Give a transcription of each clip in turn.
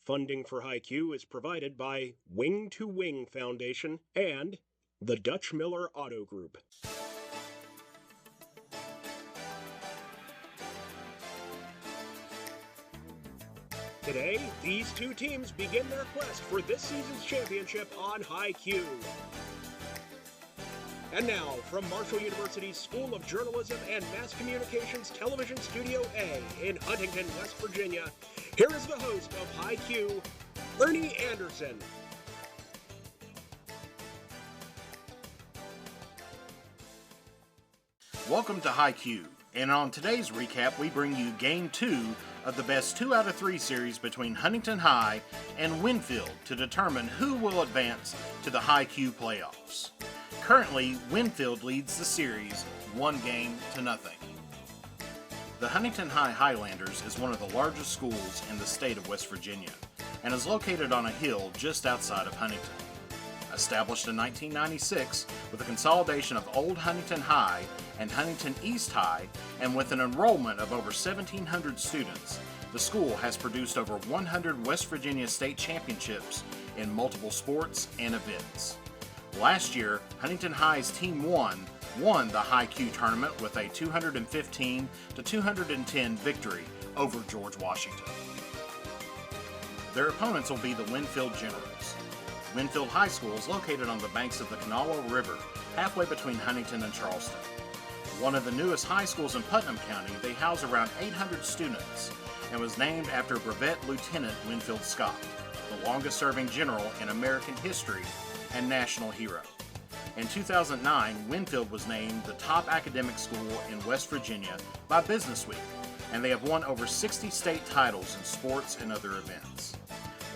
Funding for HiQ is provided by Wing to Wing Foundation and the Dutch Miller Auto Group. Today, these two teams begin their quest for this season's championship on HiQ. And now, from Marshall University's School of Journalism and Mass Communications Television Studio A in Huntington, West Virginia, here is the host of HiQ, Ernie Anderson. Welcome to HiQ, and on today's recap, we bring you Game 2 of the best 2 out of 3 series between Huntington High and Winfield to determine who will advance to the HiQ playoffs. Currently, Winfield leads the series 1-0. The Huntington High Highlanders is one of the largest schools in the state of West Virginia and is located on a hill just outside of Huntington. Established in 1996 with a consolidation of Old Huntington High and Huntington East High, and with an enrollment of over 1,700 students, the school has produced over 100 West Virginia state championships in multiple sports and events. Last year, Huntington High's Team 1 won the HiQ tournament with a 215-210 victory over George Washington. Their opponents will be the Winfield Generals. Winfield High School is located on the banks of the Kanawha River, halfway between Huntington and Charleston. One of the newest high schools in Putnam County, they house around 800 students and was named after Brevet Lieutenant Winfield Scott, the longest-serving general in American history and national hero. In 2009, Winfield was named the top academic school in West Virginia by Business Week, and they have won over 60 state titles in sports and other events.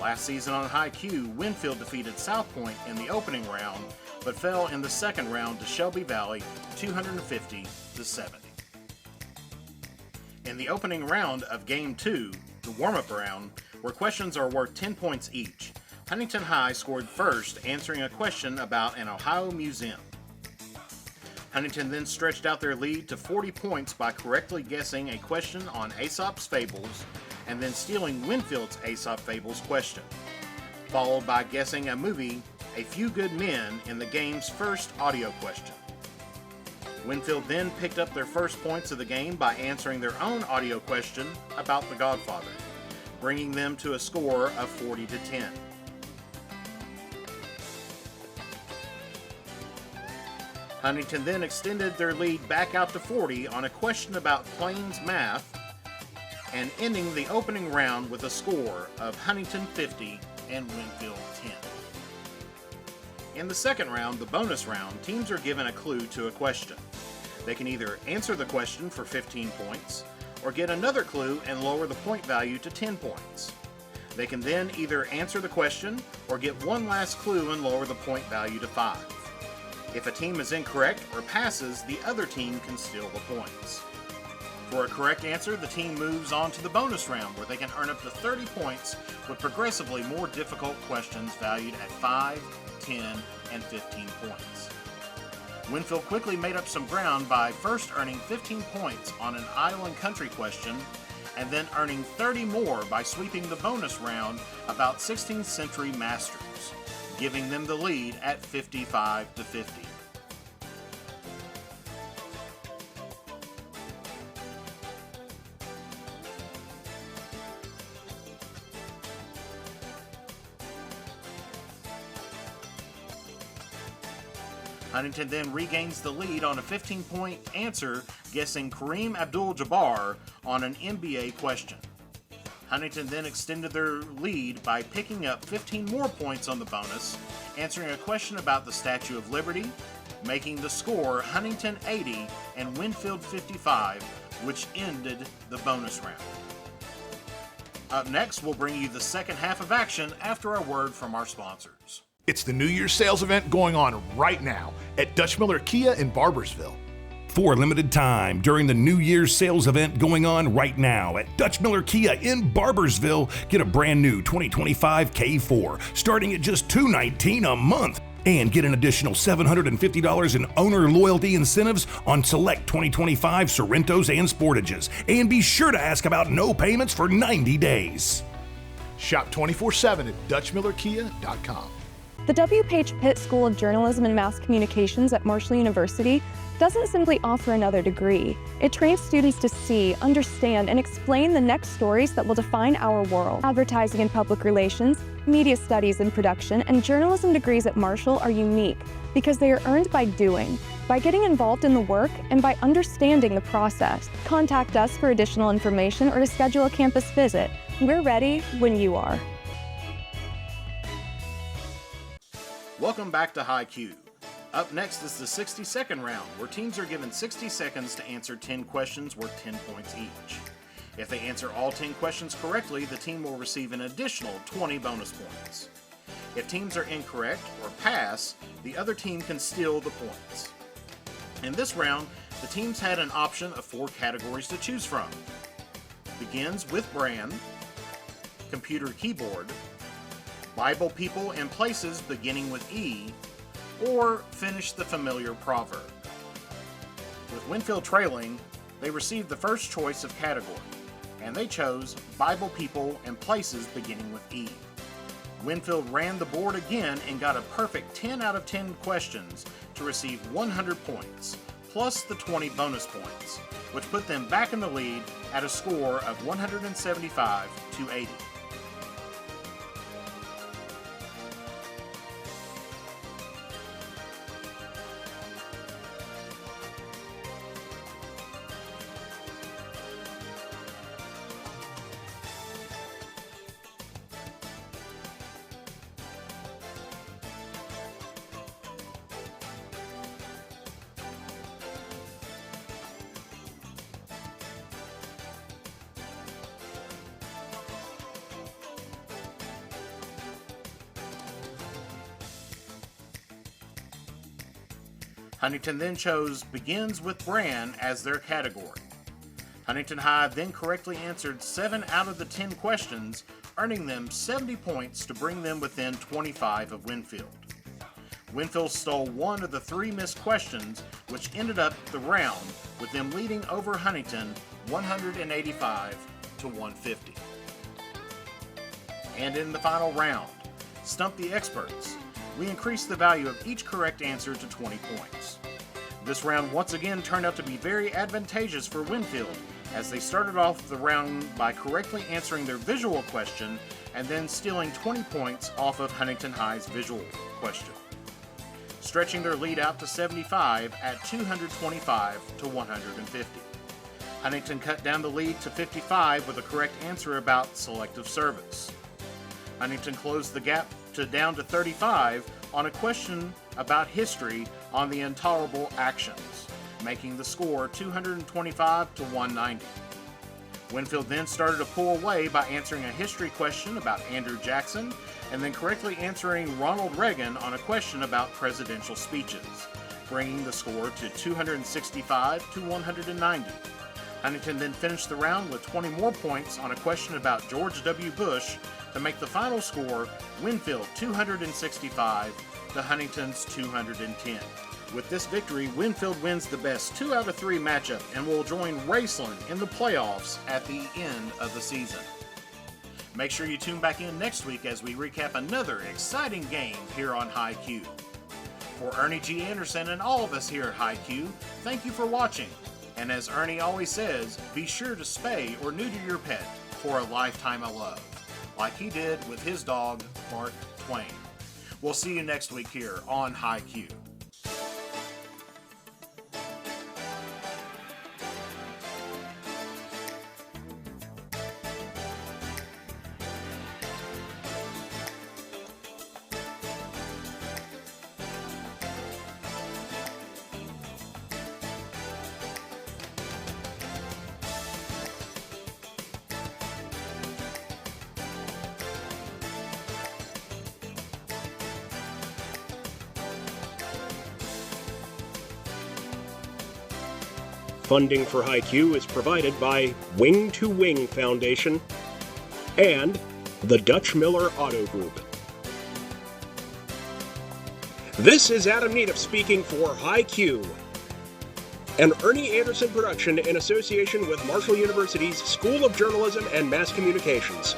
Last season on HiQ, Winfield defeated South Point in the opening round, but fell in the second round to Shelby Valley 250-70. In the opening round of Game 2, the warm-up round, where questions are worth 10 points each, Huntington High scored first, answering a question about an Ohio museum. Huntington then stretched out their lead to 40 points by correctly guessing a question on Aesop's Fables and then stealing Winfield's Aesop Fables question, followed by guessing a movie, A Few Good Men, in the game's first audio question. Winfield then picked up their first points of the game by answering their own audio question about The Godfather, bringing them to a score of 40-10. Huntington then extended their lead back out to 40 on a question about Plains math, and ending the opening round with a score of Huntington 50 and Winfield 10. In the second round, the bonus round, teams are given a clue to a question. They can either answer the question for 15 points, or get another clue and lower the point value to 10 points. They can then either answer the question, or get one last clue and lower the point value to 5. If a team is incorrect or passes, the other team can steal the points. For a correct answer, the team moves on to the bonus round, where they can earn up to 30 points with progressively more difficult questions valued at 5, 10, and 15 points. Winfield quickly made up some ground by first earning 15 points on an island country question, and then earning 30 more by sweeping the bonus round about 16th century masters, giving them the lead at 55-50. Huntington then regains the lead on a 15-point answer, guessing Kareem Abdul-Jabbar on an NBA question. Huntington then extended their lead by picking up 15 more points on the bonus, answering a question about the Statue of Liberty, making the score Huntington 80 and Winfield 55, which ended the bonus round. Up next, we'll bring you the second half of action after a word from our sponsors. It's the New Year's sales event going on right now at Dutch Miller Kia in Barbersville. For a limited time during the New Year's sales event going on right now at Dutch Miller Kia in Barbersville, get a brand new 2025 K4 starting at just $219 a month. And get an additional $750 in owner loyalty incentives on select 2025 Sorrentos and Sportages. And be sure to ask about no payments for 90 days. Shop 24/7 at DutchMillerKia.com. The W. Page Pitt School of Journalism and Mass Communications at Marshall University doesn't simply offer another degree. It trains students to see, understand, and explain the next stories that will define our world. Advertising and public relations, media studies and production, and journalism degrees at Marshall are unique because they are earned by doing, by getting involved in the work, and by understanding the process. Contact us for additional information or to schedule a campus visit. We're ready when you are. Welcome back to High Q. Up next is the 60-second round, where teams are given 60 seconds to answer 10 questions worth 10 points each. If they answer all 10 questions correctly, the team will receive an additional 20 bonus points. If teams are incorrect or pass, the other team can steal the points. In this round, the teams had an option of 4 categories to choose from. Begins with brand, computer keyboard, Bible people and places beginning with E, or finish the familiar proverb. With Winfield trailing, they received the first choice of category, and they chose Bible people and places beginning with E. Winfield ran the board again and got a perfect 10 out of 10 questions to receive 100 points, plus the 20 bonus points, which put them back in the lead at a score of 175 to 80. Huntington then chose begins with brand as their category. Huntington High then correctly answered 7 out of the 10 questions, earning them 70 points to bring them within 25 of Winfield. Winfield stole 1 of the 3 missed questions, which ended up the round with them leading over Huntington 185 to 150. And in the final round, Stump the Experts, we increased the value of each correct answer to 20 points. This round once again turned out to be very advantageous for Winfield, as they started off the round by correctly answering their visual question and then stealing 20 points off of Huntington High's visual question, stretching their lead out to 75 at 225 to 150. Huntington cut down the lead to 55 with a correct answer about selective service. Huntington closed the gap down to 35 on a question about history on the intolerable actions, making the score 225 to 190. Winfield then started to pull away by answering a history question about Andrew Jackson and then correctly answering Ronald Reagan on a question about presidential speeches, bringing the score to 265 to 190. Huntington then finished the round with 20 more points on a question about George W. Bush to make the final score Winfield 265 to Huntington's 210. With this victory, Winfield wins the best 2 out of 3 matchup and will join Raceland in the playoffs at the end of the season. Make sure you tune back in next week as we recap another exciting game here on High Q. For Ernie G. Anderson and all of us here at High Q, thank you for watching. And as Ernie always says, be sure to spay or neuter your pet for a lifetime of love, like he did with his dog, Mark Twain. We'll see you next week here on High Q. Funding for High Q is provided by Wing to Wing Foundation and the Dutch Miller Auto Group. This is Adam Needham speaking for High Q, an Ernie Anderson production in association with Marshall University's School of Journalism and Mass Communications.